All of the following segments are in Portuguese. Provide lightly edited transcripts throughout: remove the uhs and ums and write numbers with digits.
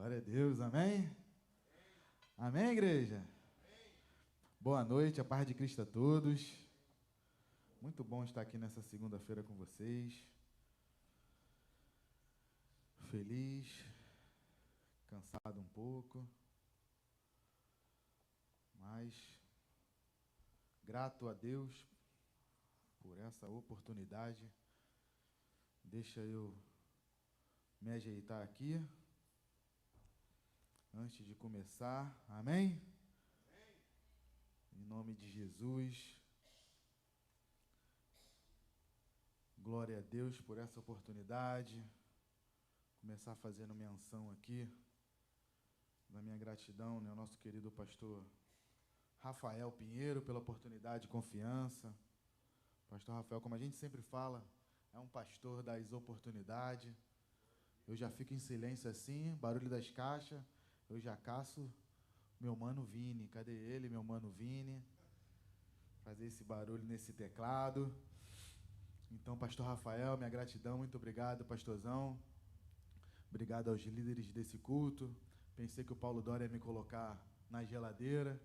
Glória a Deus, amém? Amém, igreja? Boa noite, a paz de Cristo a todos. Muito bom estar aqui nessa segunda-feira com vocês. Feliz, cansado um pouco, mas grato a Deus por essa oportunidade. Deixa eu me ajeitar aqui antes de começar, amém? Em nome de Jesus, glória a Deus por essa oportunidade. Começar fazendo menção aqui da minha gratidão, né, ao nosso querido pastor Rafael Pinheiro pela oportunidade e confiança. Pastor Rafael, como a gente sempre fala, é um pastor das oportunidades. Eu já fico em silêncio assim, barulho das caixas, eu já caço meu mano Vini. Cadê ele, meu mano Vini? Fazer esse barulho nesse teclado. Então, pastor Rafael, minha gratidão, muito obrigado, pastorzão. Obrigado aos líderes desse culto. Pensei que o Paulo Dória ia me colocar na geladeira,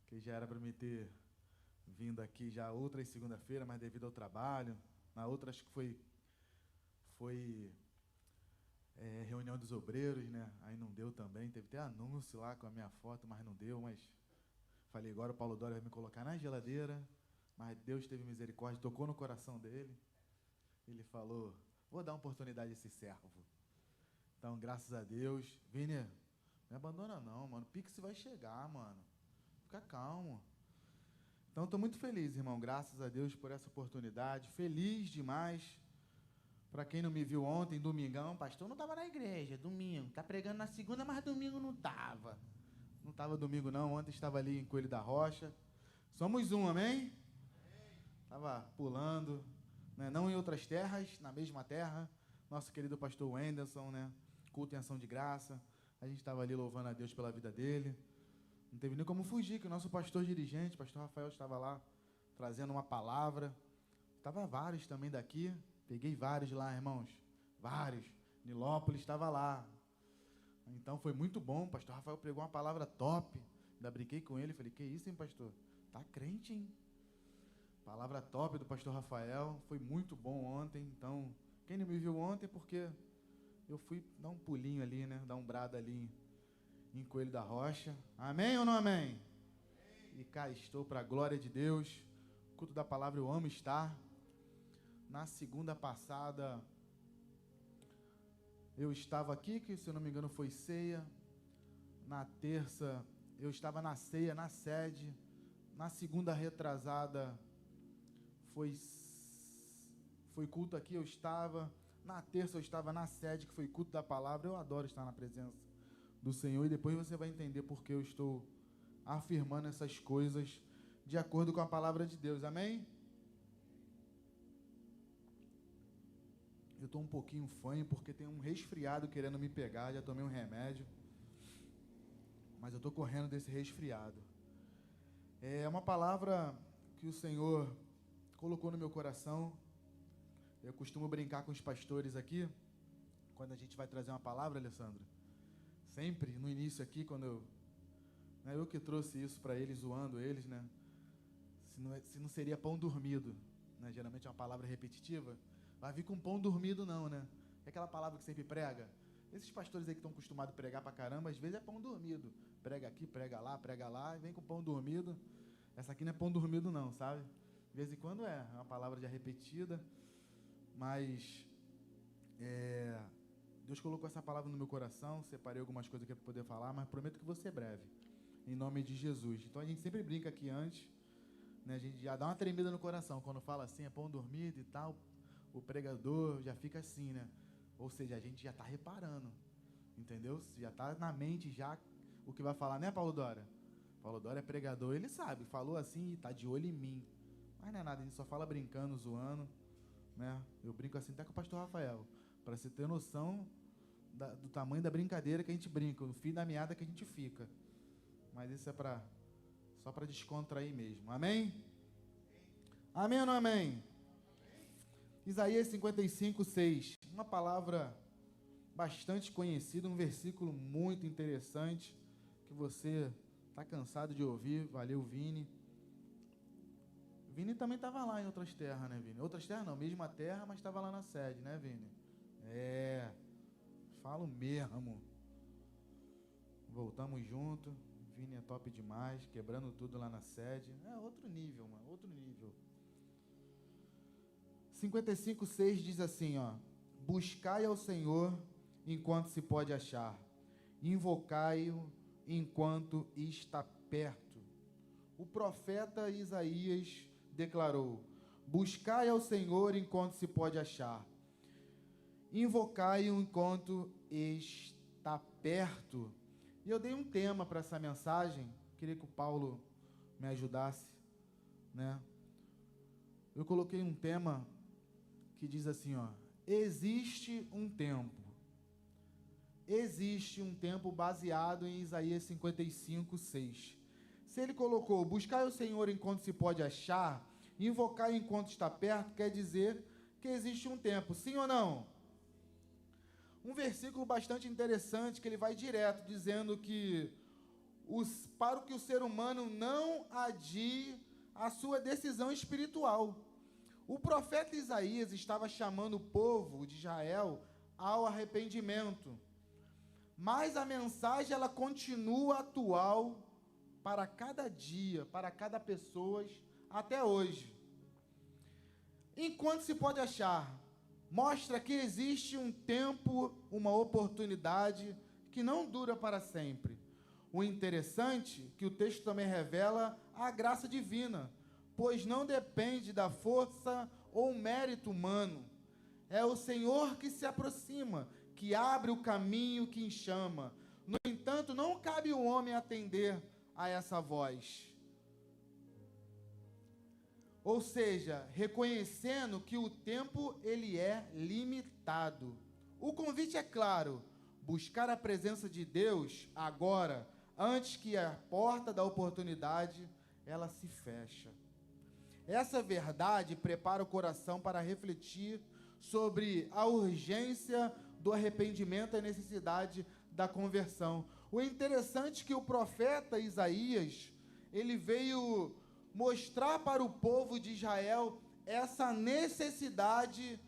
que já era para me ter vindo aqui já outra segunda-feira, mas devido ao trabalho. Na outra, acho que foi reunião dos obreiros, né? Aí não deu também. Teve até anúncio lá com a minha foto, mas não deu. Mas falei, agora o Paulo Dória vai me colocar na geladeira. Mas Deus teve misericórdia, tocou no coração dele. Ele falou, vou dar uma oportunidade a esse servo. Então, graças a Deus. Vini, não me abandona não, mano. O Pix vai chegar, mano. Fica calmo. Então, estou muito feliz, irmão. Graças a Deus por essa oportunidade. Feliz demais. Para quem não me viu ontem, domingão, pastor não estava na igreja, domingo. Tá pregando na segunda, mas domingo não estava. Não estava domingo, não. Ontem estava ali em Coelho da Rocha. Somos um, amém? Estava pulando, né? Não em outras terras, na mesma terra. Nosso querido pastor Wenderson, né? Culto em ação de graça. A gente estava ali louvando a Deus pela vida dele. Não teve nem como fugir, que o nosso pastor dirigente, pastor Rafael, estava lá trazendo uma palavra. Estava vários também daqui. Peguei vários lá, irmãos. Vários. Nilópolis estava lá. Então foi muito bom. O pastor Rafael pregou uma palavra top. Ainda brinquei com ele. Falei, que isso, hein, pastor? Tá crente, hein? Palavra top do pastor Rafael. Foi muito bom ontem. Então, quem não me viu ontem é porque eu fui dar um pulinho ali, né? Dar um brado ali em Coelho da Rocha. Amém ou não amém? Amém. E cá estou para a glória de Deus. Culto da palavra eu amo estar. Na segunda passada, eu estava aqui, que se eu não me engano foi ceia. Na terça, eu estava na ceia, na sede. Na segunda retrasada, foi culto aqui, eu estava. Na terça, eu estava na sede, que foi culto da palavra. Eu adoro estar na presença do Senhor. E depois você vai entender porque eu estou afirmando essas coisas de acordo com a palavra de Deus. Amém? Eu estou um pouquinho fanho porque tem um resfriado querendo me pegar. Já tomei um remédio, mas eu estou correndo desse resfriado. É uma palavra que o Senhor colocou no meu coração. Eu costumo brincar com os pastores aqui, quando a gente vai trazer uma palavra, Alessandro. Sempre no início aqui, quando eu que trouxe isso para eles, zoando eles, né? Se não seria pão dormido, né? Geralmente é uma palavra repetitiva. Vai vir com pão dormido não, né? É aquela palavra que sempre prega. Esses pastores aí que estão acostumados a pregar pra caramba, às vezes é pão dormido. Prega aqui, prega lá, e vem com pão dormido. Essa aqui não é pão dormido não, sabe? De vez em quando é uma palavra já repetida, mas Deus colocou essa palavra no meu coração, separei algumas coisas aqui para poder falar, mas prometo que vou ser breve, em nome de Jesus. Então a gente sempre brinca aqui antes, né? A gente já dá uma tremida no coração, quando fala assim, é pão dormido e tal, o pregador já fica assim, né? Ou seja, a gente já está reparando, entendeu? Já está na mente já o que vai falar, né, Paulo Dória? Paulo Dória é pregador, ele sabe, falou assim e está de olho em mim. Mas não é nada, a gente só fala brincando, zoando, né? Eu brinco assim até com o pastor Rafael, para você ter noção do tamanho da brincadeira que a gente brinca, no fim da meada que a gente fica. Mas isso é só para descontrair mesmo. Amém? Amém ou não amém? Isaías 55:6. Uma palavra bastante conhecido, um versículo muito interessante, que você está cansado de ouvir. Valeu, Vini. Vini também estava lá em Outras Terras, né, Vini? Outras Terras não, mesma terra, mas estava lá na sede, né, Vini? Falo mesmo. Voltamos junto. Vini é top demais, quebrando tudo lá na sede. É outro nível, mano, outro nível. 55:6 diz assim, ó: buscai ao Senhor enquanto se pode achar, invocai-o enquanto está perto. O profeta Isaías declarou: buscai ao Senhor enquanto se pode achar, invocai-o enquanto está perto. E eu dei um tema para essa mensagem, queria que o Paulo me ajudasse, né? Eu coloquei um tema que diz assim, ó: existe um tempo. Existe um tempo baseado em Isaías 55:6. Se ele colocou: buscai o Senhor enquanto se pode achar, invocar enquanto está perto, quer dizer que existe um tempo, sim ou não? Um versículo bastante interessante, que ele vai direto, dizendo que para que o ser humano não adie a sua decisão espiritual. O profeta Isaías estava chamando o povo de Israel ao arrependimento, mas a mensagem ela continua atual para cada dia, para cada pessoa, até hoje. Enquanto se pode achar, mostra que existe um tempo, uma oportunidade que não dura para sempre. O interessante é que o texto também revela a graça divina, pois não depende da força ou mérito humano. É o Senhor que se aproxima, que abre o caminho, que chama. No entanto, não cabe o homem atender a essa voz. Ou seja, reconhecendo que o tempo ele é limitado. O convite é claro: buscar a presença de Deus agora, antes que a porta da oportunidade ela se feche. Essa verdade prepara o coração para refletir sobre a urgência do arrependimento e a necessidade da conversão. O interessante é que o profeta Isaías, ele veio mostrar para o povo de Israel essa necessidade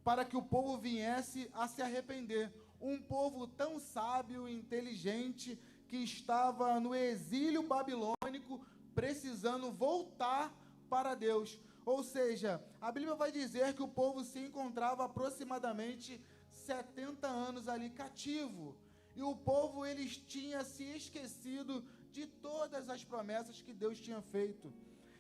para que o povo viesse a se arrepender. Um povo tão sábio e inteligente que estava no exílio babilônico, precisando voltar para Deus. Ou seja, a Bíblia vai dizer que o povo se encontrava aproximadamente 70 anos ali cativo. E o povo eles tinha se esquecido de todas as promessas que Deus tinha feito.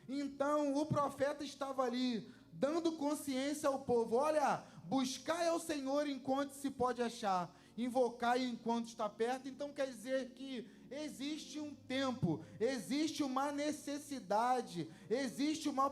Então o profeta estava ali dando consciência ao povo: olha, buscai ao Senhor enquanto se pode achar, invocai enquanto está perto. Então quer dizer que existe um tempo, existe uma necessidade, existe uma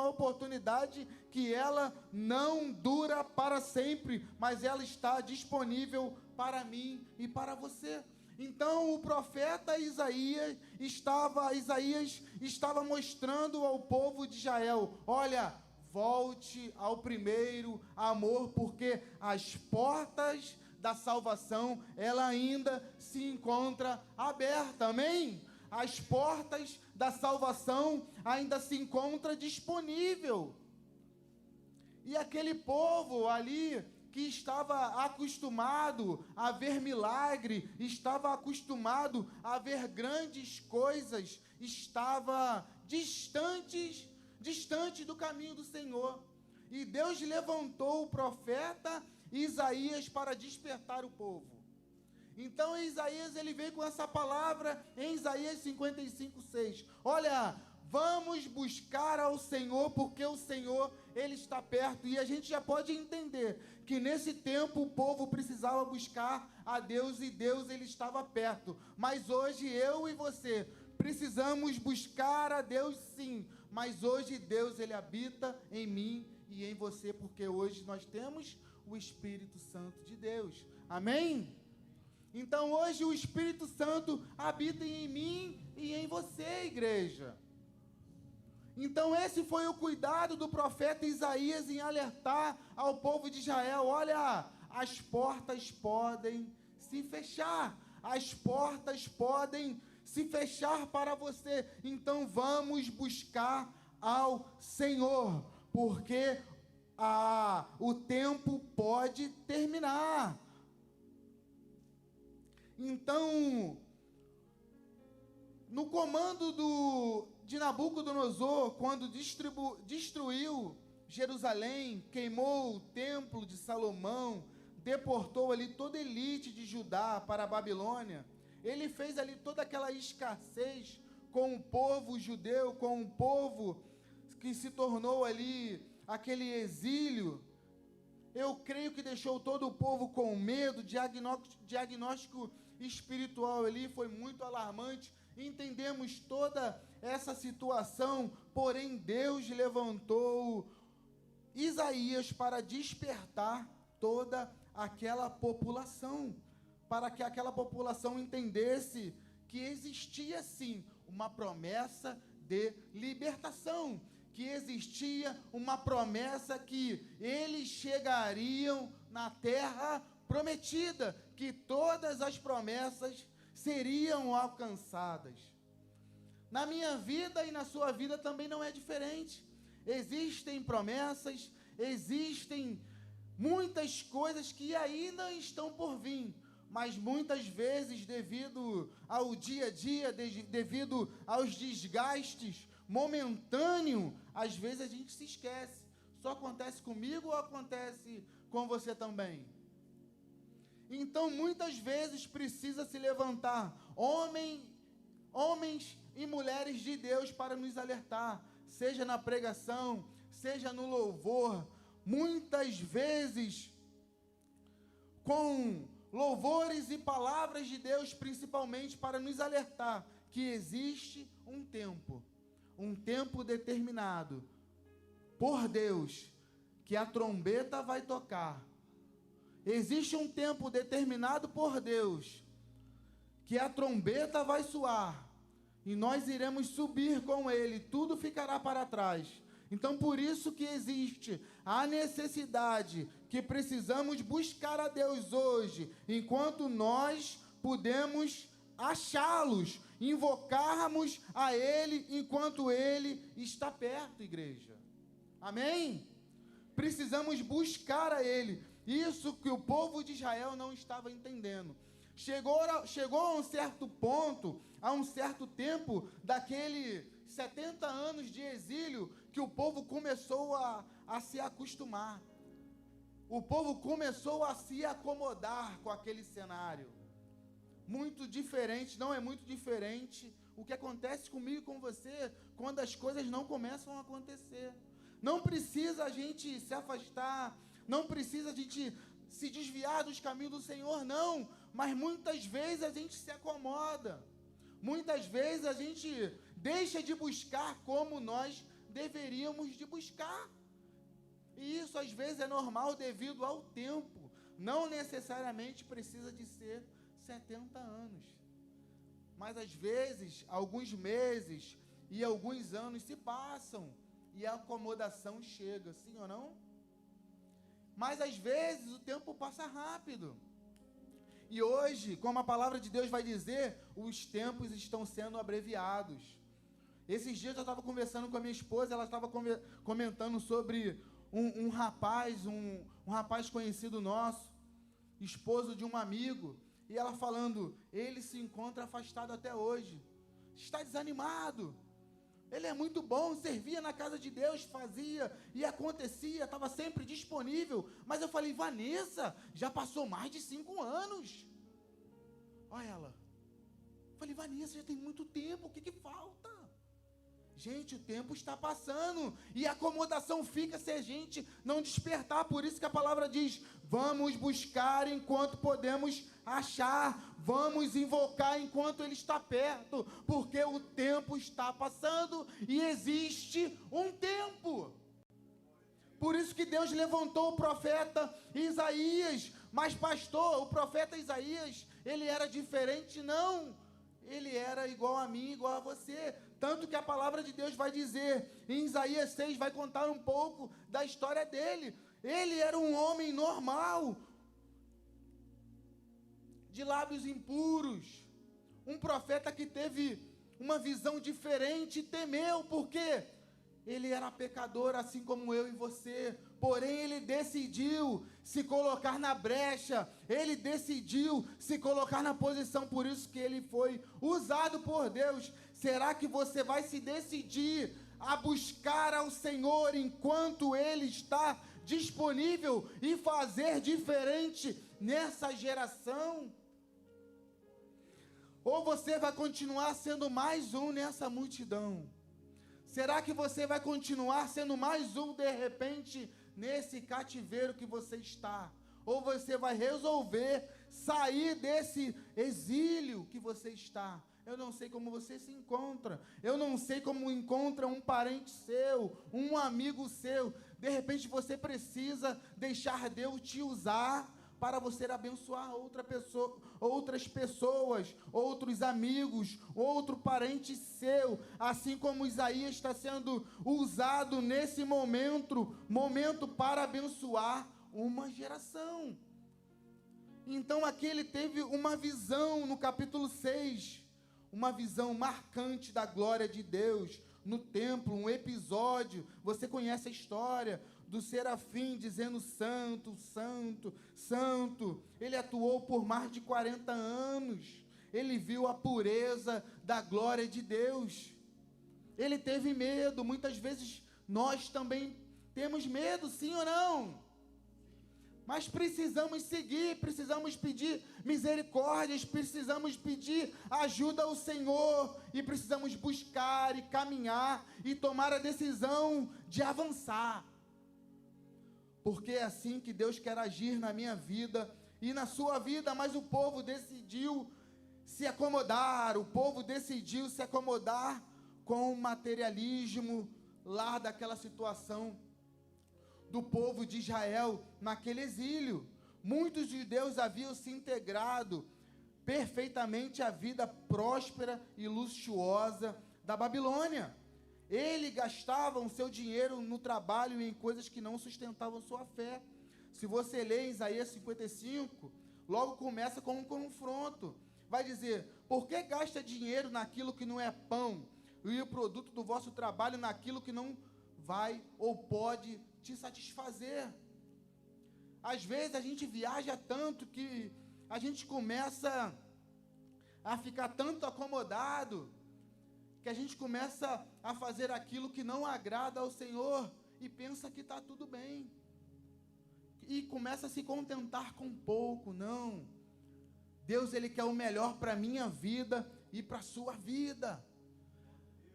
oportunidade que ela não dura para sempre, mas ela está disponível para mim e para você. Então o profeta Isaías estava mostrando ao povo de Israel: olha, volte ao primeiro amor, porque as portas da salvação, ela ainda se encontra aberta, amém? As portas da salvação ainda se encontra disponível. E aquele povo ali, que estava acostumado a ver milagre, estava acostumado a ver grandes coisas, estava distante do caminho do Senhor. E Deus levantou o profeta Isaías para despertar o povo. Então Isaías ele veio com essa palavra em Isaías 55:6. Olha, vamos buscar ao Senhor, porque o Senhor ele está perto. E a gente já pode entender que nesse tempo o povo precisava buscar a Deus e Deus ele estava perto. Mas hoje eu e você precisamos buscar a Deus sim, mas hoje Deus ele habita em mim e em você, porque hoje nós temos o Espírito Santo de Deus. Amém? Então hoje o Espírito Santo habita em mim e em você, igreja. Então esse foi o cuidado do profeta Isaías em alertar ao povo de Israel: olha, as portas podem se fechar. As portas podem se fechar para você. Então vamos buscar ao Senhor, porque o tempo pode terminar. Então, no comando de Nabucodonosor, quando destruiu Jerusalém, queimou o templo de Salomão, deportou ali toda a elite de Judá para a Babilônia, ele fez ali toda aquela escassez com o povo judeu, com o povo que se tornou ali aquele exílio. Eu creio que deixou todo o povo com medo, diagnóstico espiritual ali foi muito alarmante. Entendemos toda essa situação, porém Deus levantou Isaías para despertar toda aquela população, para que aquela população entendesse que existia sim uma promessa de libertação, que existia uma promessa que eles chegariam na terra prometida, que todas as promessas seriam alcançadas. Na minha vida e na sua vida também não é diferente. Existem promessas, existem muitas coisas que ainda estão por vir, mas muitas vezes, devido ao dia a dia, devido aos desgastes momentâneos, às vezes a gente se esquece. Só acontece comigo ou acontece com você também? Então, muitas vezes precisa se levantar homens e mulheres de Deus para nos alertar, seja na pregação, seja no louvor, muitas vezes com louvores e palavras de Deus, principalmente para nos alertar que existe um tempo determinado por Deus, que a trombeta vai tocar. Existe um tempo determinado por Deus, que a trombeta vai soar, e nós iremos subir com Ele, tudo ficará para trás. Então, por isso que existe a necessidade, que precisamos buscar a Deus hoje, enquanto nós podemos achá-los, invocarmos a Ele, enquanto Ele está perto, igreja. Amém? Precisamos buscar a Ele. Isso que o povo de Israel não estava entendendo. Chegou a um certo ponto, a um certo tempo, daquele 70 anos de exílio, que o povo começou a se acostumar. O povo começou a se acomodar com aquele cenário. Muito diferente, não é muito diferente o que acontece comigo e com você, quando as coisas não começam a acontecer. Não precisa a gente se afastar, não precisa a gente se desviar dos caminhos do Senhor, não. Mas muitas vezes a gente se acomoda. Muitas vezes a gente deixa de buscar como nós deveríamos de buscar. E isso às vezes é normal devido ao tempo. Não necessariamente precisa de ser 70 anos. Mas às vezes, alguns meses e alguns anos se passam e a acomodação chega, sim ou não? Mas às vezes o tempo passa rápido. E hoje, como a palavra de Deus vai dizer, os tempos estão sendo abreviados. Esses dias eu estava conversando com a minha esposa, ela estava comentando sobre um rapaz conhecido nosso, esposo de um amigo, e ela falando, ele se encontra afastado até hoje, está desanimado. Ele é muito bom, servia na casa de Deus, fazia e acontecia, estava sempre disponível. Mas eu falei, Vanessa, já passou mais de 5 anos. Olha ela. Falei, Vanessa, já tem muito tempo, o que falta? Gente, o tempo está passando e a acomodação fica se a gente não despertar. Por isso que a palavra diz, vamos buscar enquanto podemos achar, vamos invocar enquanto Ele está perto, porque o tempo está passando e existe um tempo. Por isso que Deus levantou o profeta Isaías. Mas pastor, o profeta Isaías, ele era diferente? Não, ele era igual a mim, igual a você. Tanto que a palavra de Deus vai dizer, em Isaías 6, vai contar um pouco da história dele. Ele era um homem normal, de lábios impuros, um profeta que teve uma visão diferente e temeu, porque ele era pecador assim como eu e você, porém ele decidiu se colocar na brecha, ele decidiu se colocar na posição, por isso que ele foi usado por Deus. Será que você vai se decidir a buscar ao Senhor enquanto Ele está disponível e fazer diferente nessa geração? Ou você vai continuar sendo mais um nessa multidão? Será que você vai continuar sendo mais um de repente nesse cativeiro que você está? Ou você vai resolver sair desse exílio que você está? Eu não sei como você se encontra. Eu não sei como encontra um parente seu, um amigo seu. De repente você precisa deixar Deus te usar para você abençoar outras pessoas, outros amigos, outro parente seu. Assim como Isaías está sendo usado nesse momento para abençoar uma geração. Então aqui ele teve uma visão no capítulo 6, uma visão marcante da glória de Deus no templo, um episódio. Você conhece a história do serafim dizendo santo, santo, santo. Ele atuou por mais de 40 anos. Ele viu a pureza da glória de Deus. Ele teve medo. Muitas vezes nós também temos medo, sim ou não? Mas precisamos seguir, precisamos pedir misericórdias, precisamos pedir ajuda ao Senhor, e precisamos buscar e caminhar e tomar a decisão de avançar. Porque é assim que Deus quer agir na minha vida e na sua vida. Mas o povo decidiu se acomodar, com o materialismo lá daquela situação do povo de Israel naquele exílio. Muitos judeus haviam se integrado perfeitamente à vida próspera e luxuosa da Babilônia. Eles gastavam seu dinheiro no trabalho e em coisas que não sustentavam sua fé. Se você lê Isaías 55, logo começa com um confronto. Vai dizer: por que gasta dinheiro naquilo que não é pão, e o produto do vosso trabalho naquilo que não vai ou pode te satisfazer? Às vezes a gente viaja tanto que a gente começa a ficar tanto acomodado, que a gente começa a fazer aquilo que não agrada ao Senhor e pensa que está tudo bem, e começa a se contentar com pouco. Não, Deus, Ele quer o melhor para a minha vida e para a sua vida.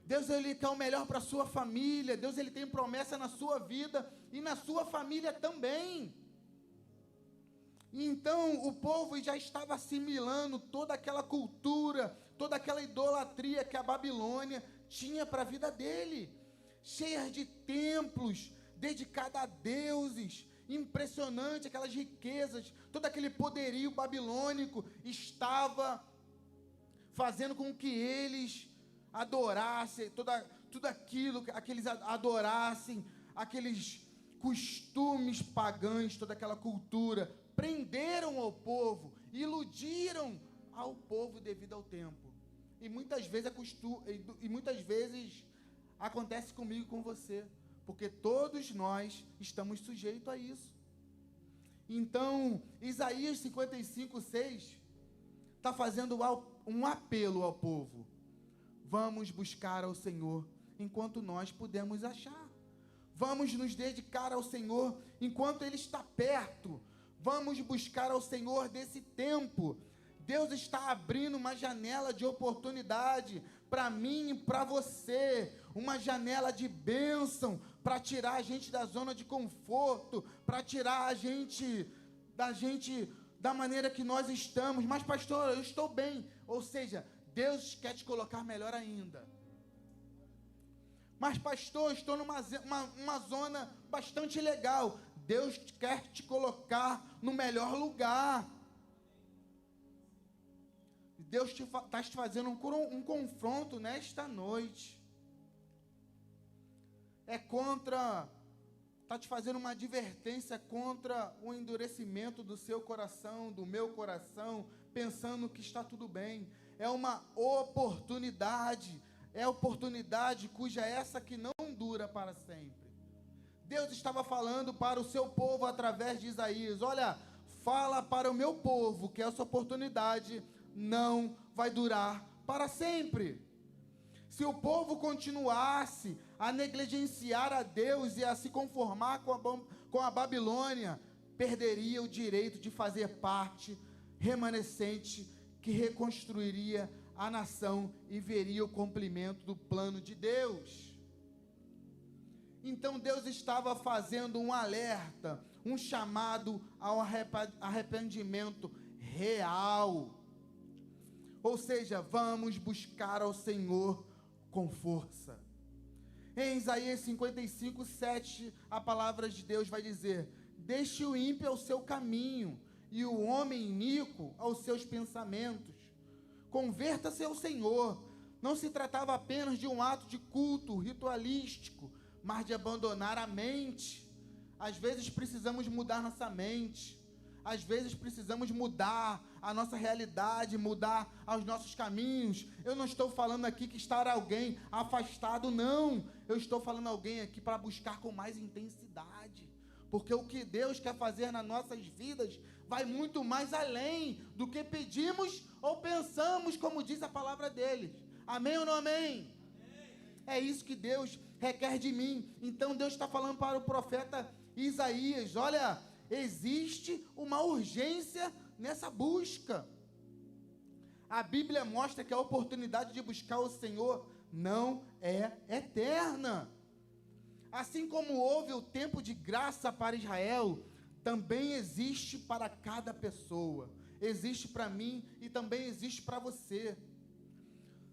Deus, Ele quer o melhor para a sua família. Deus, Ele tem promessa na sua vida e na sua família também. Então, o povo já estava assimilando toda aquela cultura, toda aquela idolatria que a Babilônia tinha para a vida dele. Cheia de templos dedicados a deuses. Impressionante, aquelas riquezas, todo aquele poderio babilônico estava fazendo com que eles adorassem tudo aquilo, que eles adorassem, aqueles costumes pagãos, toda aquela cultura. Prenderam ao povo, iludiram ao povo devido ao tempo. E muitas vezes acontece comigo e com você, porque todos nós estamos sujeitos a isso. Então, Isaías 55:6 está fazendo um apelo ao povo. Vamos buscar ao Senhor enquanto nós podemos achar. Vamos nos dedicar ao Senhor enquanto Ele está perto. Vamos buscar ao Senhor desse tempo. Deus está abrindo uma janela de oportunidade para mim e para você. Uma janela de bênção para tirar a gente da zona de conforto, para tirar a gente da maneira que nós estamos. Mas, pastor, eu estou bem. Ou seja, Deus quer te colocar melhor ainda. Mas, pastor, eu estou numa zona bastante legal. Deus quer te colocar no melhor lugar. Deus está te fazendo um confronto nesta noite. Está te fazendo uma advertência contra o endurecimento do seu coração, do meu coração, pensando que está tudo bem. É uma oportunidade. É oportunidade cuja essa que não dura para sempre. Deus estava falando para o seu povo através de Isaías: olha, fala para o meu povo que essa oportunidade não vai durar para sempre. Se o povo continuasse a negligenciar a Deus e a se conformar com a Babilônia, perderia o direito de fazer parte remanescente que reconstruiria a nação e veria o cumprimento do plano de Deus. Então Deus estava fazendo um alerta, um chamado ao arrependimento real. Ou seja, vamos buscar ao Senhor com força. Em Isaías 55, 7, a palavra de Deus vai dizer: deixe o ímpio ao seu caminho, e o homem iníquo aos seus pensamentos. Converta-se ao Senhor. Não se tratava apenas de um ato de culto ritualístico, mas de abandonar a mente. Às vezes precisamos mudar nossa mente. Às vezes precisamos mudar a nossa realidade, mudar os nossos caminhos. Eu não estou falando aqui que estar alguém afastado, não. Eu estou falando alguém aqui para buscar com mais intensidade. Porque o que Deus quer fazer nas nossas vidas vai muito mais além do que pedimos ou pensamos, como diz a palavra dele. Amém ou não amém? É isso que Deus requer de mim. Então Deus está falando para o profeta Isaías: olha, existe uma urgência nessa busca. A Bíblia mostra que a oportunidade de buscar o Senhor não é eterna. Assim como houve o tempo de graça para Israel, também existe para cada pessoa. Existe para mim e também existe para você.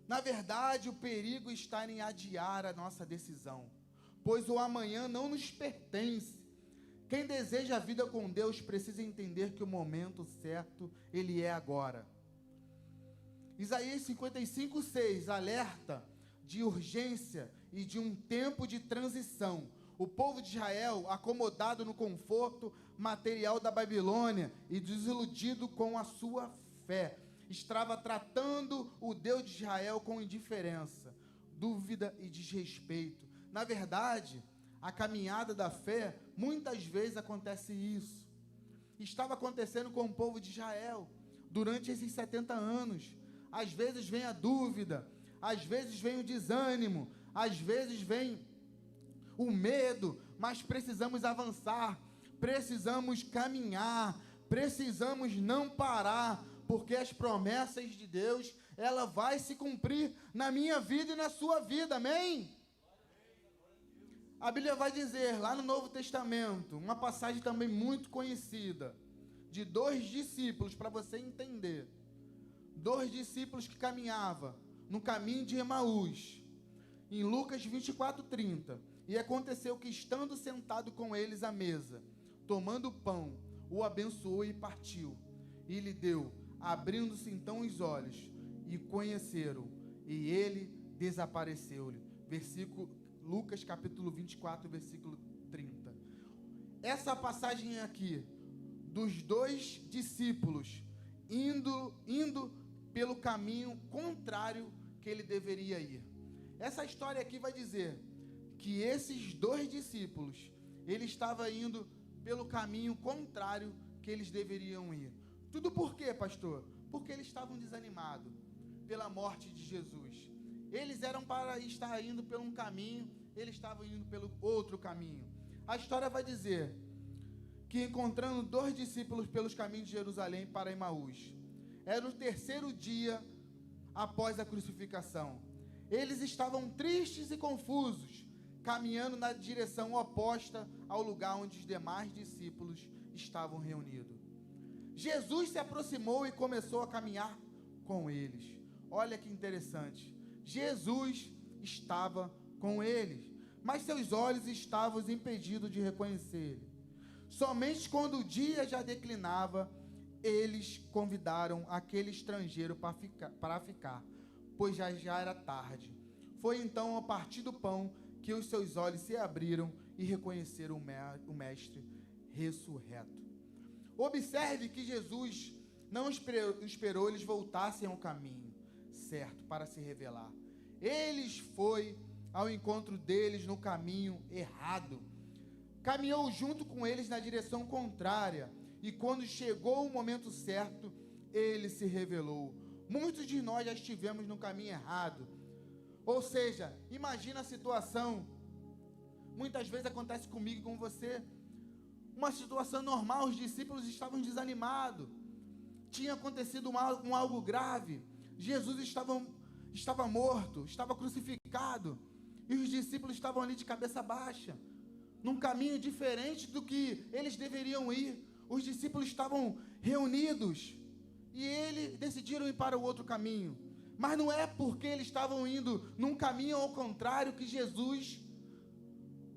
Na verdade, o perigo está em adiar a nossa decisão, pois o amanhã não nos pertence. Quem deseja a vida com Deus precisa entender que o momento certo, ele é agora. Isaías 55, 6, alerta de urgência e de um tempo de transição. O povo de Israel, acomodado no conforto material da Babilônia e desiludido com a sua fé, estava tratando o Deus de Israel com indiferença, dúvida e desrespeito. Na verdade, a caminhada da fé, muitas vezes acontece isso. Estava acontecendo com o povo de Israel durante esses 70 anos. Às vezes vem a dúvida, às vezes vem o desânimo, às vezes vem o medo, mas precisamos avançar, precisamos caminhar, precisamos não parar, porque as promessas de Deus, ela vai se cumprir na minha vida e na sua vida, amém? A Bíblia vai dizer, lá no Novo Testamento, uma passagem também muito conhecida, de 2 discípulos, para você entender. 2 discípulos que caminhavam no caminho de Emaús, em Lucas 24, 30. E aconteceu que, estando sentado com eles à mesa, tomando o pão, o abençoou e partiu, e lhe deu, abrindo-se então os olhos, e conheceram, e ele desapareceu-lhe. Lucas capítulo 24, versículo 30. Essa passagem aqui, dos 2 discípulos, indo pelo caminho contrário que ele deveria ir. Essa história aqui vai dizer que esses 2 discípulos, eles estavam indo pelo caminho contrário que eles deveriam ir. Tudo por quê, pastor? Porque eles estavam desanimados pela morte de Jesus. Eles eram para estar indo por um caminho, eles estavam indo pelo outro caminho. A história vai dizer que, encontrando 2 discípulos pelos caminhos de Jerusalém para Emaús, era o 3º dia após a crucificação. Eles estavam tristes e confusos, caminhando na direção oposta ao lugar onde os demais discípulos estavam reunidos. Jesus se aproximou e começou a caminhar com eles. Olha que interessante. Jesus estava com eles, mas seus olhos estavam impedidos de reconhecer ele. Somente quando o dia já declinava, eles convidaram aquele estrangeiro para ficar, pois já era tarde. Foi então, a partir do pão, que os seus olhos se abriram e reconheceram o Mestre ressurreto. Observe que Jesus não esperou eles voltassem ao caminho certo para se revelar. Eles foi ao encontro deles no caminho errado. Caminhou junto com eles na direção contrária, e quando chegou o momento certo, ele se revelou. Muitos de nós já estivemos no caminho errado. Ou seja, imagina a situação, muitas vezes acontece comigo e com você, uma situação normal, os discípulos estavam desanimados, tinha acontecido algo grave, Jesus estava morto, estava crucificado, e os discípulos estavam ali de cabeça baixa, num caminho diferente do que eles deveriam ir. Os discípulos estavam reunidos, e eles decidiram ir para o outro caminho, mas não é porque eles estavam indo num caminho ao contrário que Jesus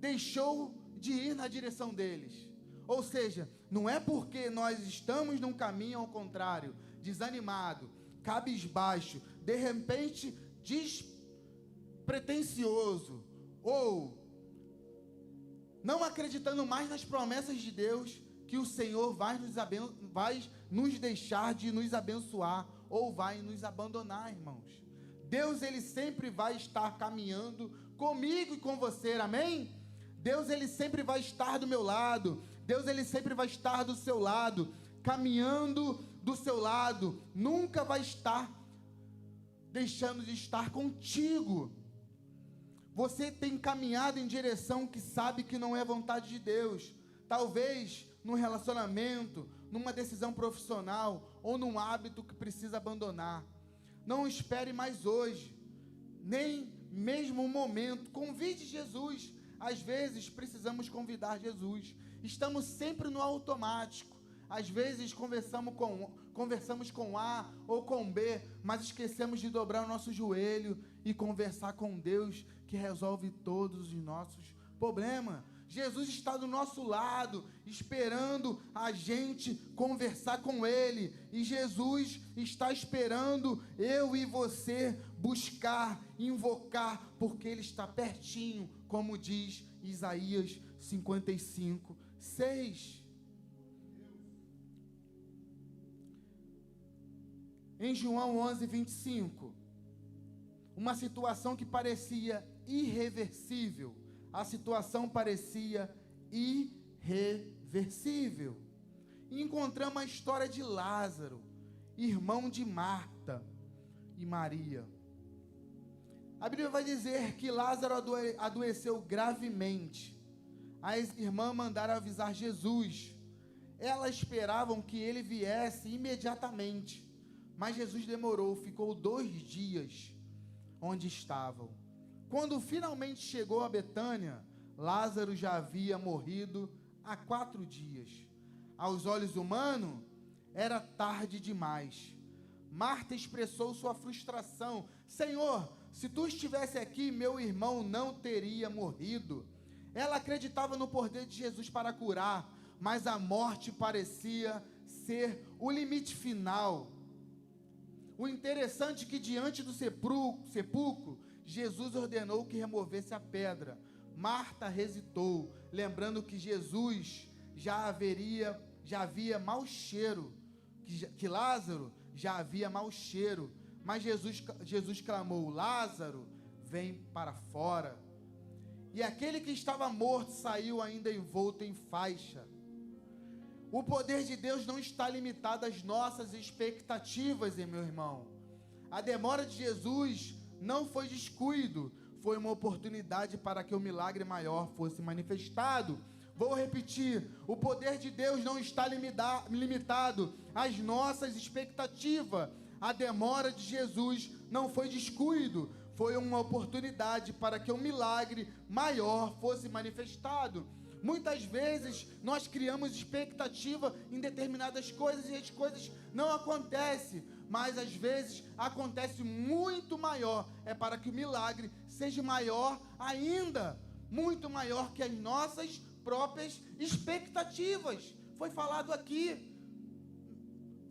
deixou de ir na direção deles. Ou seja, não é porque nós estamos num caminho ao contrário, desanimado, cabisbaixo, de repente despretensioso, ou não acreditando mais nas promessas de Deus, que o Senhor vai nos deixar de nos abençoar, ou vai nos abandonar, irmãos. Deus, Ele sempre vai estar caminhando comigo e com você, amém? Deus, Ele sempre vai estar do meu lado. Deus, Ele sempre vai estar do seu lado, caminhando do seu lado, nunca vai estar deixando de estar contigo. Você tem caminhado em direção que sabe que não é vontade de Deus, talvez num relacionamento, numa decisão profissional, ou num hábito que precisa abandonar. Não espere mais hoje, nem mesmo um momento, convide Jesus. Às vezes precisamos convidar Jesus, estamos sempre no automático, às vezes conversamos com A ou com B, mas esquecemos de dobrar o nosso joelho e conversar com Deus, que resolve todos os nossos problemas. Jesus está do nosso lado, esperando a gente conversar com Ele, e Jesus está esperando eu e você buscar, invocar, porque Ele está pertinho, como diz Isaías 55, 6. Em João 11, 25, uma situação que parecia irreversível, a situação parecia irreversível. E encontramos a história de Lázaro, irmão de Marta e Maria. A Bíblia vai dizer que Lázaro adoeceu gravemente. As irmãs mandaram avisar Jesus. Elas esperavam que ele viesse imediatamente, mas Jesus demorou, ficou 2 dias onde estavam. Quando finalmente chegou a Betânia, Lázaro já havia morrido há 4 dias. Aos olhos humanos, era tarde demais. Marta expressou sua frustração. Senhor, se tu estivesse aqui, meu irmão não teria morrido. Ela acreditava no poder de Jesus para curar, mas a morte parecia ser o limite final. O interessante é que diante do sepulcro, Jesus ordenou que removesse a pedra. Marta hesitou, lembrando que Jesus já havia mau cheiro, que Lázaro já havia mau cheiro. Mas Jesus clamou: Lázaro, vem para fora. E aquele que estava morto saiu ainda envolto em faixa. O poder de Deus não está limitado às nossas expectativas, meu irmão. A demora de Jesus não foi descuido, foi uma oportunidade para que o milagre maior fosse manifestado. Vou repetir: o poder de Deus não está limitado às nossas expectativas. A demora de Jesus não foi descuido, foi uma oportunidade para que o milagre maior fosse manifestado. Muitas vezes nós criamos expectativa em determinadas coisas e as coisas não acontecem, mas às vezes acontece muito maior, é para que o milagre seja maior ainda, muito maior que as nossas próprias expectativas. Foi falado aqui,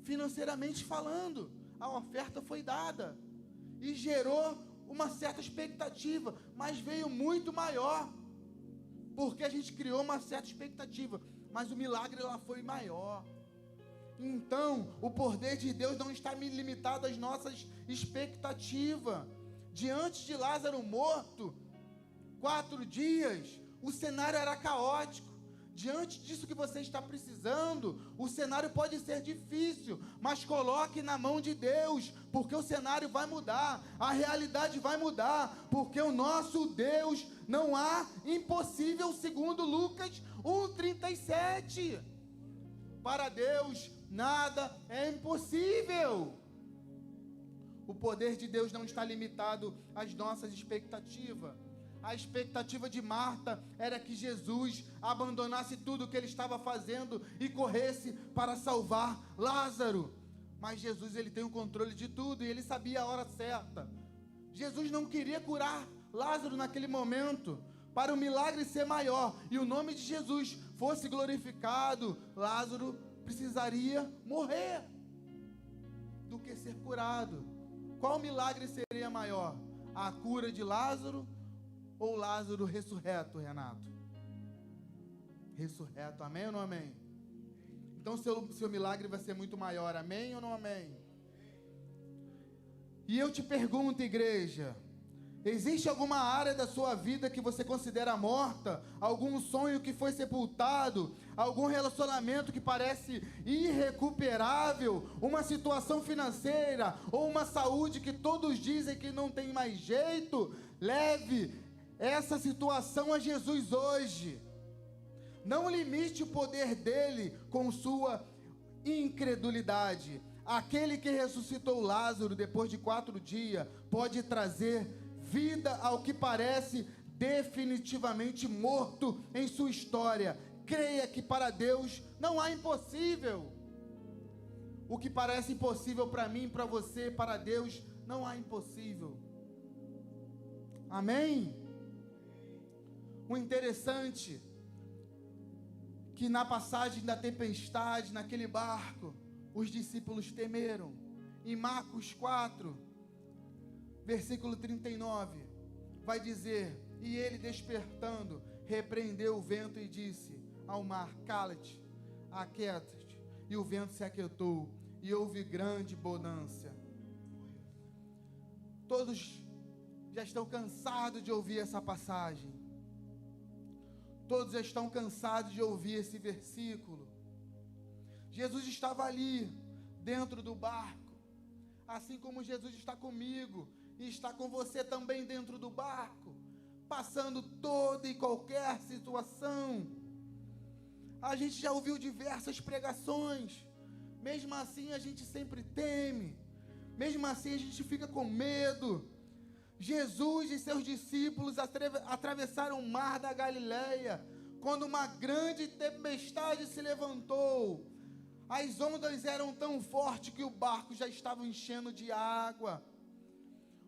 financeiramente falando, a oferta foi dada e gerou uma certa expectativa, mas veio muito maior, porque a gente criou uma certa expectativa, mas o milagre lá foi maior. Então, o poder de Deus não está limitado às nossas expectativas. Diante de Lázaro morto, 4 dias, o cenário era caótico. Diante disso que você está precisando, o cenário pode ser difícil, mas coloque na mão de Deus, porque o cenário vai mudar, a realidade vai mudar, porque o nosso Deus não há impossível, segundo Lucas 1,37. Para Deus, nada é impossível. O poder de Deus não está limitado às nossas expectativas. A expectativa de Marta era que Jesus abandonasse tudo o que ele estava fazendo e corresse para salvar Lázaro. Mas Jesus, ele tem o controle de tudo e ele sabia a hora certa. Jesus não queria curar Lázaro naquele momento, para o milagre ser maior e o nome de Jesus fosse glorificado. Lázaro precisaria morrer do que ser curado. Qual milagre seria maior? A cura de Lázaro ou Lázaro ressurreto, Renato? Ressurreto, amém ou não amém? Então seu milagre vai ser muito maior, amém ou não amém? E eu te pergunto, igreja, existe alguma área da sua vida que você considera morta? Algum sonho que foi sepultado? Algum relacionamento que parece irrecuperável? Uma situação financeira? Ou uma saúde que todos dizem que não tem mais jeito? Leve essa situação a Jesus hoje. Não limite o poder dele com sua incredulidade. Aquele que ressuscitou Lázaro depois de 4 dias pode trazer vida ao que parece definitivamente morto em sua história. Creia que para Deus não há impossível. O que parece impossível para mim, para você, para Deus, não há impossível. Amém? O interessante que na passagem da tempestade, naquele barco, os discípulos temeram. Em Marcos 4, versículo 39, vai dizer: e ele, despertando, repreendeu o vento e disse ao mar: cala-te, aquieta-te. E o vento se aquietou, e houve grande bonança. Todos já estão cansados de ouvir essa passagem. Todos já estão cansados de ouvir esse versículo. Jesus estava ali, dentro do barco, assim como Jesus está comigo, e está com você também dentro do barco, passando toda e qualquer situação. A gente já ouviu diversas pregações, mesmo assim a gente sempre teme, mesmo assim a gente fica com medo. Jesus e seus discípulos atravessaram o mar da Galileia, quando uma grande tempestade se levantou. As ondas eram tão fortes que o barco já estava enchendo de água.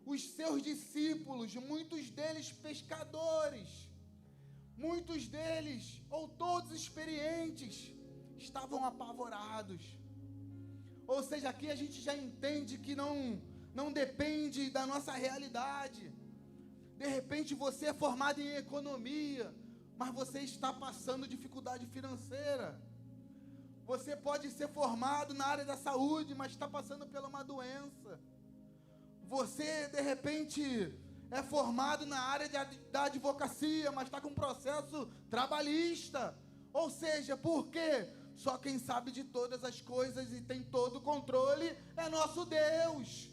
Os seus discípulos, muitos deles pescadores, muitos deles, ou todos experientes, estavam apavorados. Ou seja, aqui a gente já entende que não depende da nossa realidade. De repente você é formado em economia, mas você está passando dificuldade financeira. Você pode ser formado na área da saúde, mas está passando por uma doença. Você, de repente, é formado na área da advocacia, mas está com um processo trabalhista. Ou seja, por quê? Só quem sabe de todas as coisas e tem todo o controle é nosso Deus.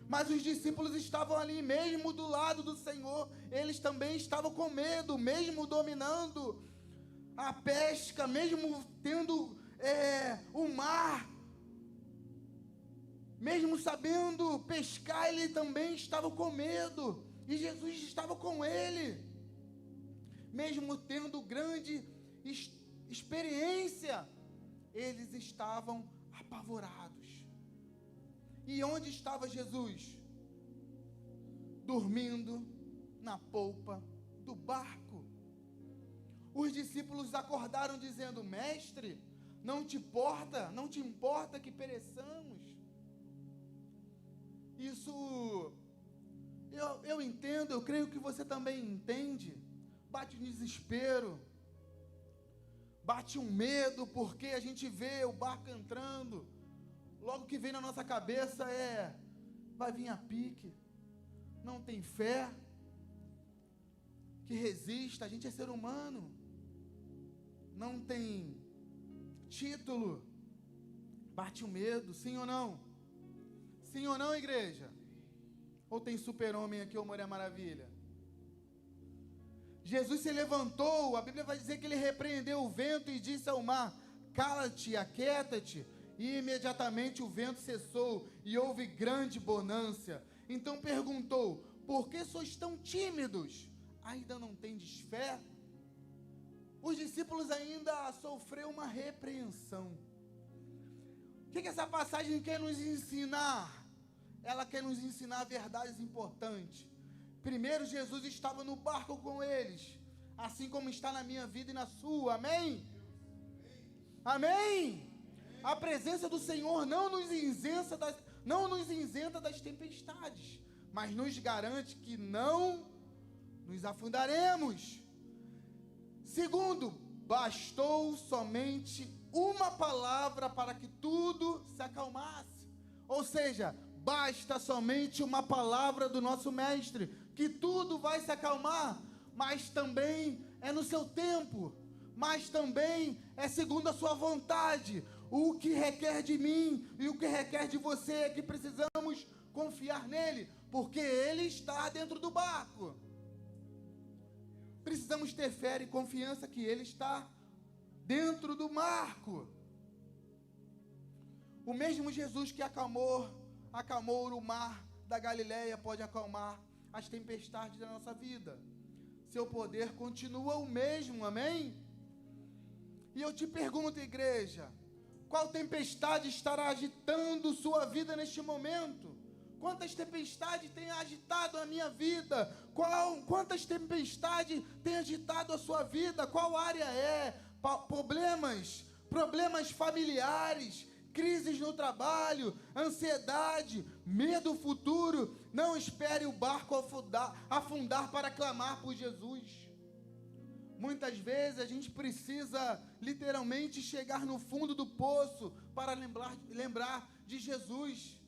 Mas os discípulos estavam ali, mesmo do lado do Senhor, eles também estavam com medo, mesmo dominando a pesca, mesmo tendo o mar, mesmo sabendo pescar, ele também estava com medo, e Jesus estava com ele, mesmo tendo grande experiência, eles estavam apavorados. E onde estava Jesus? Dormindo na polpa do barco. Os discípulos acordaram dizendo: mestre, não te importa que pereçamos? Isso, eu entendo, eu creio que você também entende. Bate o desespero, bate um medo, porque a gente vê o barco entrando, logo que vem na nossa cabeça vai vir a pique, não tem fé que resista, a gente é ser humano, não tem título, bate o medo, sim ou não? Sim ou não, igreja? Ou tem super-homem aqui ou Mulher Maravilha? Jesus se levantou, a Bíblia vai dizer que ele repreendeu o vento e disse ao mar: cala-te, aquieta-te, e imediatamente o vento cessou e houve grande bonança. Então perguntou: por que sois tão tímidos? Ainda não tendes fé? Os discípulos ainda sofreram uma repreensão. O que essa passagem quer nos ensinar? Ela quer nos ensinar verdades importantes. Primeiro, Jesus estava no barco com eles, assim como está na minha vida e na sua, amém? Amém? A presença do Senhor não nos isenta das tempestades, mas nos garante que não nos afundaremos. Segundo, bastou somente uma palavra para que tudo se acalmasse. Ou seja, basta somente uma palavra do nosso mestre, que tudo vai se acalmar, mas também é no seu tempo, mas também é segundo a sua vontade. O que requer de mim e o que requer de você é que precisamos confiar nele, porque ele está dentro do barco. Precisamos ter fé e confiança que ele está dentro do barco. O mesmo Jesus que acalmou o mar da Galileia pode acalmar as tempestades da nossa vida. Seu poder continua o mesmo, amém? E eu te pergunto, igreja, qual tempestade estará agitando sua vida neste momento? Quantas tempestades têm agitado a minha vida? Quantas tempestades têm agitado a sua vida? Qual área é? Problemas familiares, crises no trabalho, ansiedade, medo do futuro. Não espere o barco afundar para clamar por Jesus. Muitas vezes a gente precisa literalmente chegar no fundo do poço para lembrar de Jesus.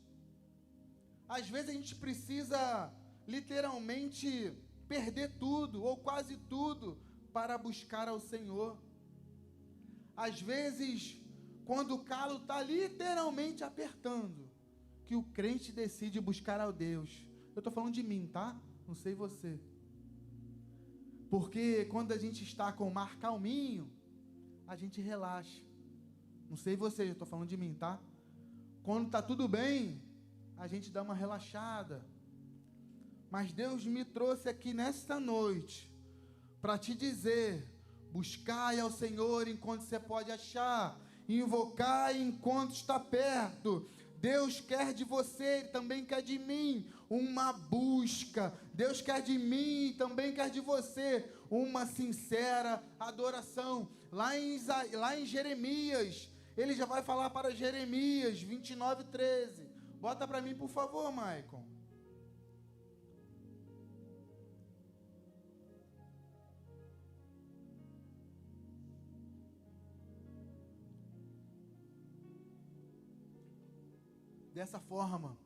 Às vezes a gente precisa literalmente perder tudo ou quase tudo para buscar ao Senhor. Às vezes, quando o calo está literalmente apertando, que o crente decide buscar ao Deus. Eu estou falando de mim, tá? Não sei você. Porque quando a gente está com o mar calminho, a gente relaxa. Não sei você, eu estou falando de mim, tá? Quando está tudo bem, a gente dá uma relaxada. Mas Deus me trouxe aqui nesta noite para te dizer: buscai ao Senhor enquanto você pode achar, invocai enquanto está perto. Deus quer de você e também quer de mim uma busca. Deus quer de mim e também quer de você uma sincera adoração. Lá em Jeremias, ele já vai falar para Jeremias 29:13. Bota para mim, por favor, Maicon. Dessa forma,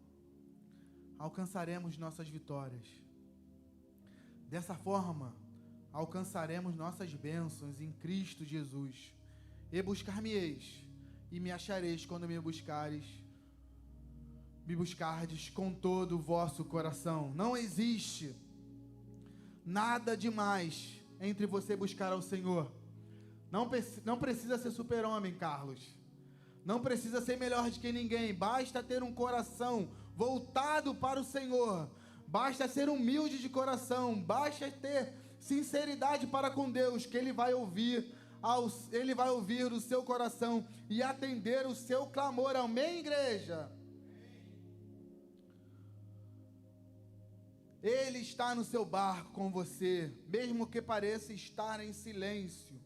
alcançaremos nossas vitórias. Dessa forma, alcançaremos nossas bênçãos em Cristo Jesus. E buscar-me-eis, e me achareis quando me buscardes com todo o vosso coração. Não existe nada demais entre você buscar ao Senhor. Não precisa ser super-homem, Carlos. Não precisa ser melhor do que ninguém. Basta ter um coração voltado para o Senhor. Basta ser humilde de coração. Basta ter sinceridade para com Deus, que Ele vai ouvir o seu coração e atender o seu clamor. Amém, igreja? Ele está no seu barco com você, mesmo que pareça estar em silêncio.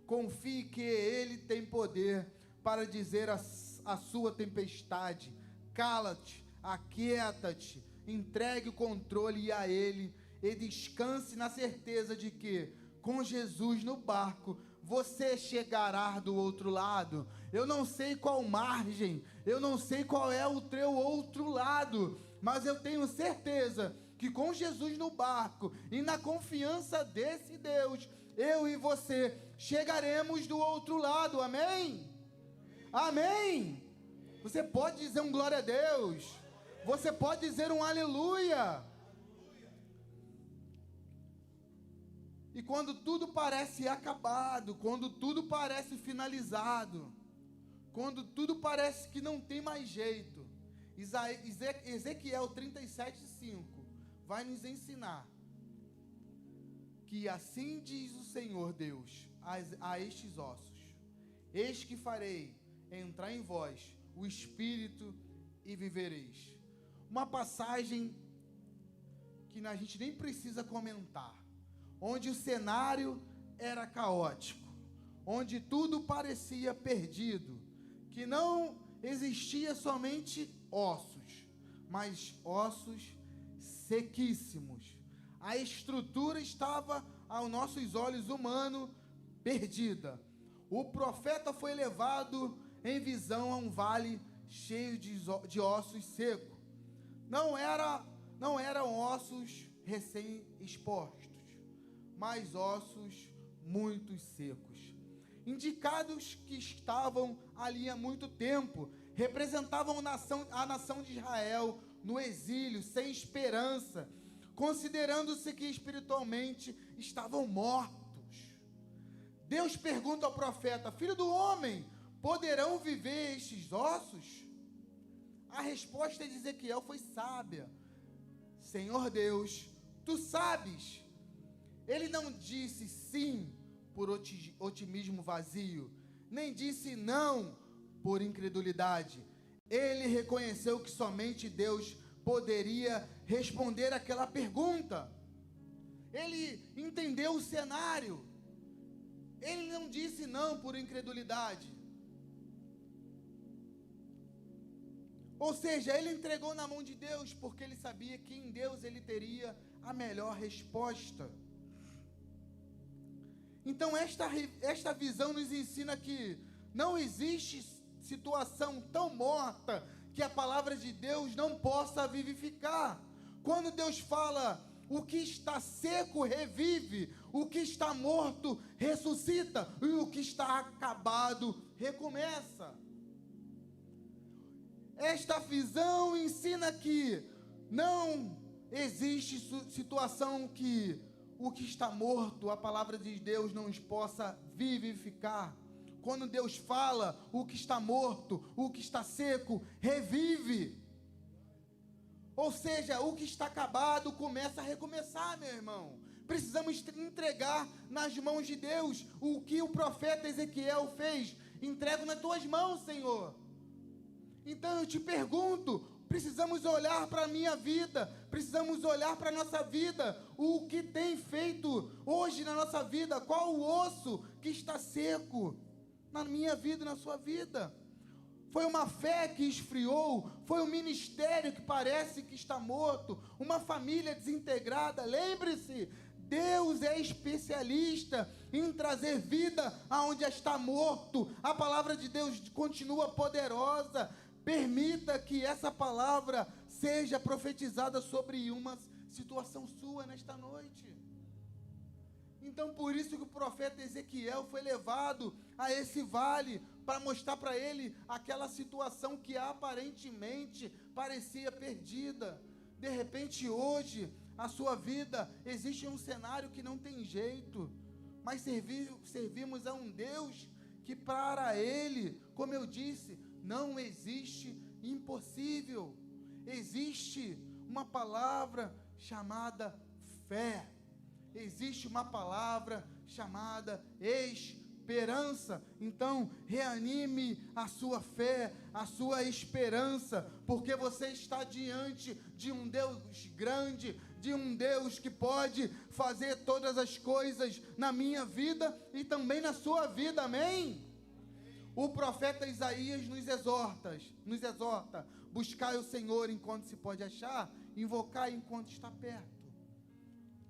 Confie que Ele tem poder para dizer a sua tempestade: cala-te, aquieta-te, entregue o controle a Ele e descanse na certeza de que, com Jesus no barco, você chegará do outro lado. Eu não sei qual margem, eu não sei qual é o teu outro lado, mas eu tenho certeza que com Jesus no barco e na confiança desse Deus, eu e você chegaremos do outro lado, amém? Amém? Você pode dizer um glória a Deus, você pode dizer um aleluia. E quando tudo parece acabado, quando tudo parece finalizado, quando tudo parece que não tem mais jeito, Ezequiel 37:5 vai nos ensinar que assim diz o Senhor Deus a estes ossos: eis que farei entrar em vós o Espírito e vivereis. Uma passagem que a gente nem precisa comentar, onde o cenário era caótico, onde tudo parecia perdido, que não existia somente ossos, mas ossos sequíssimos. A estrutura estava aos nossos olhos humanos perdida. O profeta foi levado em visão a um vale cheio de ossos secos. Não eram ossos recém-expostos, mas ossos muito secos, indicados que estavam ali há muito tempo, representavam a nação de Israel no exílio, sem esperança, considerando-se que espiritualmente estavam mortos. Deus pergunta ao profeta: filho do homem, poderão viver estes ossos? A resposta de Ezequiel foi sábia: Senhor Deus, tu sabes. Ele não disse sim por otimismo vazio, nem disse não por incredulidade. Ele reconheceu que somente Deus poderia responder aquela pergunta. Ele entendeu o cenário. Ele não disse não por incredulidade. Ou seja, ele entregou na mão de Deus, porque ele sabia que em Deus ele teria a melhor resposta. Então esta visão nos ensina que não existe situação tão morta que a palavra de Deus não possa vivificar. Quando Deus fala, o que está seco revive, o que está morto ressuscita, e o que está acabado recomeça. Esta visão ensina que não existe situação que o que está morto, a palavra de Deus não possa vivificar. Quando Deus fala, o que está morto, o que está seco, revive. Ou seja, o que está acabado começa a recomeçar, meu irmão. Precisamos entregar nas mãos de Deus o que o profeta Ezequiel fez. Entrego nas tuas mãos, Senhor. Então eu te pergunto, precisamos olhar para a minha vida, precisamos olhar para a nossa vida, o que tem feito hoje na nossa vida, qual o osso que está seco na minha vida e na sua vida. Foi uma fé que esfriou, foi um ministério que parece que está morto, uma família desintegrada. Lembre-se, Deus é especialista em trazer vida aonde está morto. A palavra de Deus continua poderosa. Permita que essa palavra seja profetizada sobre uma situação sua nesta noite. Então, por isso que o profeta Ezequiel foi levado a esse vale, para mostrar para ele aquela situação que aparentemente parecia perdida. De repente, hoje, a sua vida, existe um cenário que não tem jeito, mas servimos a um Deus que para ele, como eu disse, não existe impossível. Existe uma palavra chamada fé. Existe uma palavra chamada esperança. Então, reanime a sua fé, a sua esperança, porque você está diante de um Deus grande, de um Deus que pode fazer todas as coisas na minha vida e também na sua vida, amém? O profeta Isaías nos exorta, buscai o Senhor enquanto se pode achar, invocar enquanto está perto.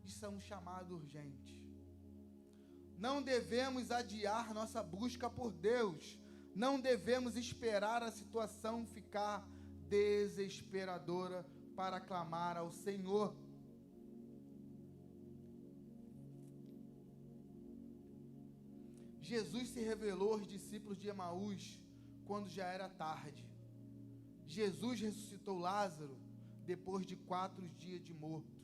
Isso é um chamado urgente. Não devemos adiar nossa busca por Deus. Não devemos esperar a situação ficar desesperadora para clamar ao Senhor. Jesus se revelou aos discípulos de Emaús quando já era tarde. Jesus ressuscitou Lázaro depois de 4 dias de morto.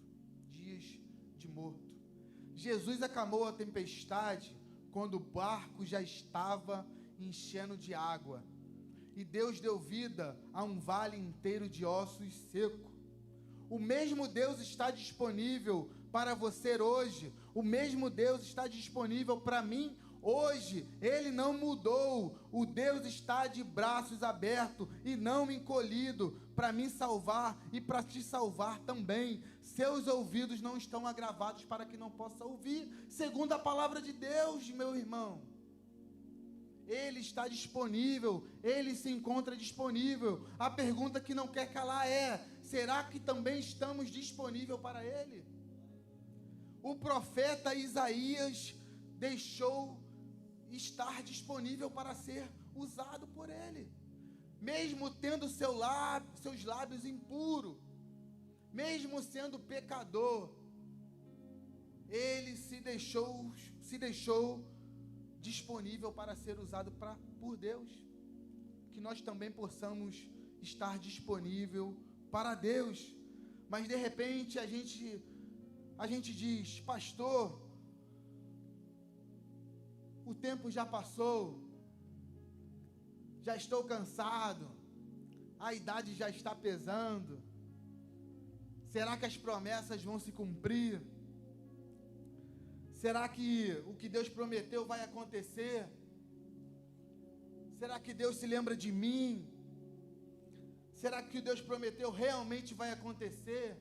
Jesus acalmou a tempestade quando o barco já estava enchendo de água. E Deus deu vida a um vale inteiro de ossos secos. O mesmo Deus está disponível para você hoje. O mesmo Deus está disponível para mim hoje. Ele não mudou. O Deus está de braços abertos e não encolhido para me salvar e para te salvar também. Seus ouvidos não estão agravados para que não possa ouvir, segundo a palavra de Deus, meu irmão. Ele está disponível, ele se encontra disponível. A pergunta que não quer calar é: será que também estamos disponíveis para ele? O profeta Isaías deixou estar disponível para ser usado por ele, mesmo tendo seus lábios impuros, mesmo sendo pecador, ele se deixou disponível para ser usado por Deus. Que nós também possamos estar disponível para Deus. Mas de repente a gente diz: pastor, o tempo já passou, já estou cansado, a idade já está pesando. Será que as promessas vão se cumprir? Será que o que Deus prometeu vai acontecer? Será que Deus se lembra de mim? Será que o que Deus prometeu realmente vai acontecer?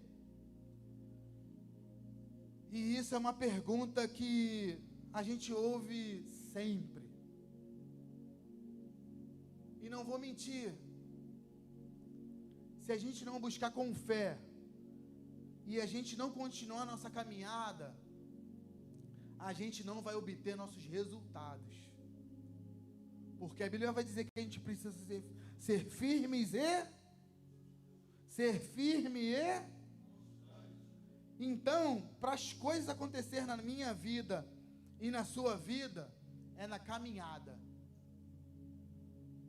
E isso é uma pergunta que a gente ouve sempre. E não vou mentir, se a gente não buscar com fé, e a gente não continuar a nossa caminhada, a gente não vai obter nossos resultados. Porque a Bíblia vai dizer que a gente precisa ser firmes Então, para as coisas acontecerem na minha vida e na sua vida, é na caminhada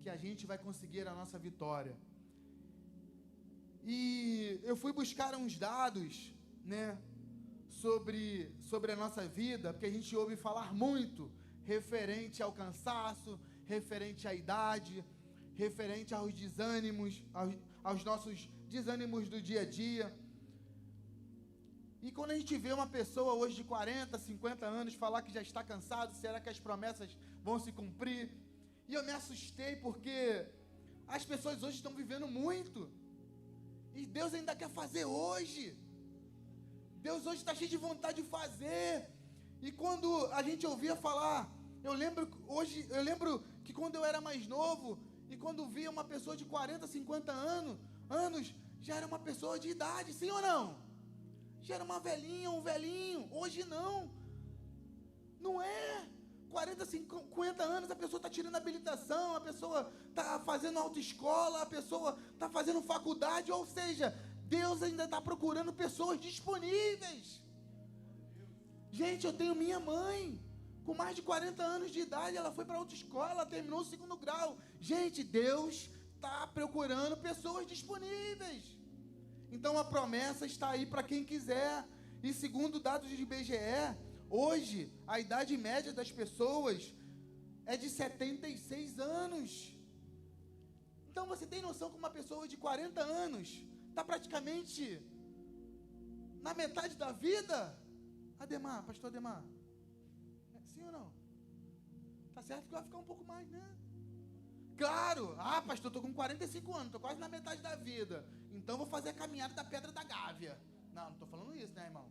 que a gente vai conseguir a nossa vitória. E eu fui buscar uns dados, né, sobre a nossa vida, porque a gente ouve falar muito referente ao cansaço, referente à idade, referente aos desânimos, aos nossos desânimos do dia a dia. E quando a gente vê uma pessoa hoje de 40, 50 anos falar que já está cansado, será que as promessas vão se cumprir? E eu me assustei porque as pessoas hoje estão vivendo muito. E Deus ainda quer fazer hoje. Deus hoje está cheio de vontade de fazer. E quando a gente ouvia falar, eu lembro que quando eu era mais novo, e quando via uma pessoa de 40, 50 anos, já era uma pessoa de idade, sim ou não? Já era uma velhinha, um velhinho. Hoje não. Não é. 40, 50 anos, a pessoa está tirando habilitação, a pessoa está fazendo autoescola, a pessoa está fazendo faculdade, ou seja, Deus ainda está procurando pessoas disponíveis. Gente, eu tenho minha mãe, com mais de 40 anos de idade, ela foi para a autoescola, ela terminou o 2º grau. Gente, Deus está procurando pessoas disponíveis. Então a promessa está aí para quem quiser. E segundo dados de IBGE, hoje, a idade média das pessoas é de 76 anos. Então você tem noção que uma pessoa de 40 anos está praticamente na metade da vida? Ademar, pastor Ademar, sim ou não? Tá certo que vai ficar um pouco mais, né? Claro, pastor, estou com 45 anos, estou quase na metade da vida, então vou fazer a caminhada da Pedra da Gávea. Não estou falando isso, né, irmão?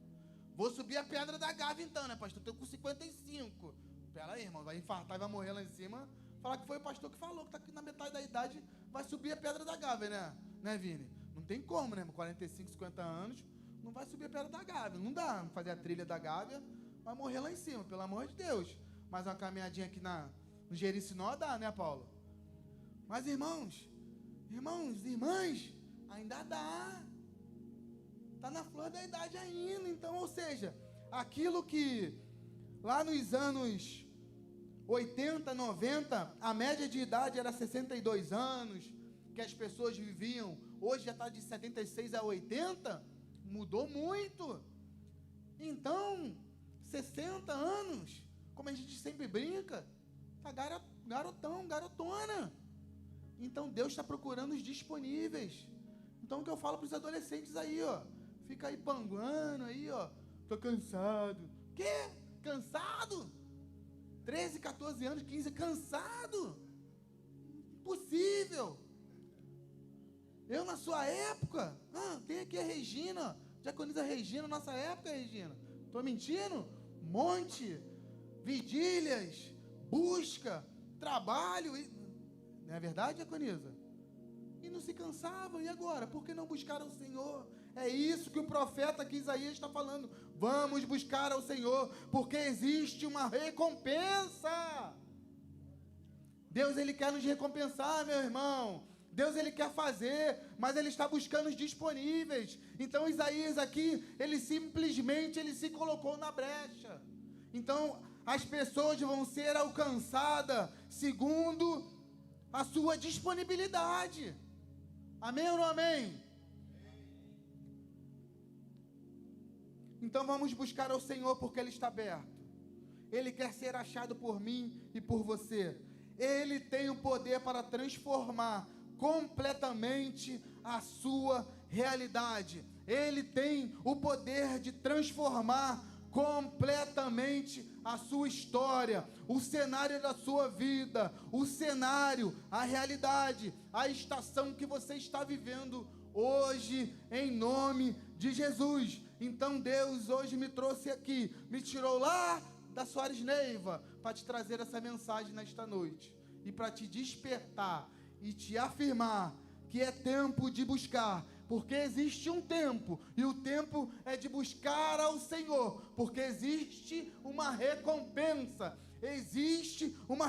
Vou subir a Pedra da Gávea então, né, pastor? Estou com 55. Pera aí, irmão, vai infartar e vai morrer lá em cima. Falar que foi o pastor que falou que está na metade da idade, vai subir a Pedra da Gávea, né? Né, Vini? Não tem como, né? 45, 50 anos, não vai subir a Pedra da Gávea. Não dá fazer a trilha da Gávea, vai morrer lá em cima, pelo amor de Deus. Mas uma caminhadinha aqui no Jericinó dá, né, Paulo? Mas irmãos, irmãs, ainda dá. Está na flor da idade ainda. Então, ou seja, aquilo que lá nos anos 80, 90, a média de idade era 62 anos, que as pessoas viviam, hoje já está de 76 a 80, mudou muito. Então, 60 anos, como a gente sempre brinca, tá garotão, garotona. Então, Deus está procurando os disponíveis. Então, o que eu falo para os adolescentes aí, ó, fica aí panguando aí, ó, tô cansado. Quê? Cansado? 13, 14 anos, 15, cansado? Impossível. Eu, na sua época, quem aqui é Regina? Diaconisa Regina, nossa época, Regina. Tô mentindo? Monte, vigílias, busca, trabalho. Não é verdade, diaconisa? E não se cansavam. E agora? Por que não buscaram o Senhor? É isso que o profeta aqui, Isaías, está falando. Vamos buscar ao Senhor, porque existe uma recompensa. Deus, Ele quer nos recompensar, meu irmão. Deus, Ele quer fazer, mas Ele está buscando os disponíveis. Então, Isaías aqui, ele se colocou na brecha. Então, as pessoas vão ser alcançadas segundo a sua disponibilidade. Amém ou não amém? Então, vamos buscar ao Senhor, porque Ele está aberto. Ele quer ser achado por mim e por você. Ele tem o poder para transformar completamente a sua realidade. Ele tem o poder de transformar completamente a sua história, o cenário da sua vida, o cenário, a realidade, a estação que você está vivendo hoje, em nome de Jesus. Então Deus hoje me trouxe aqui, me tirou lá da Soares Neiva, para te trazer essa mensagem nesta noite, e para te despertar, e te afirmar que é tempo de buscar, porque existe um tempo, e o tempo é de buscar ao Senhor, porque existe uma recompensa, existe uma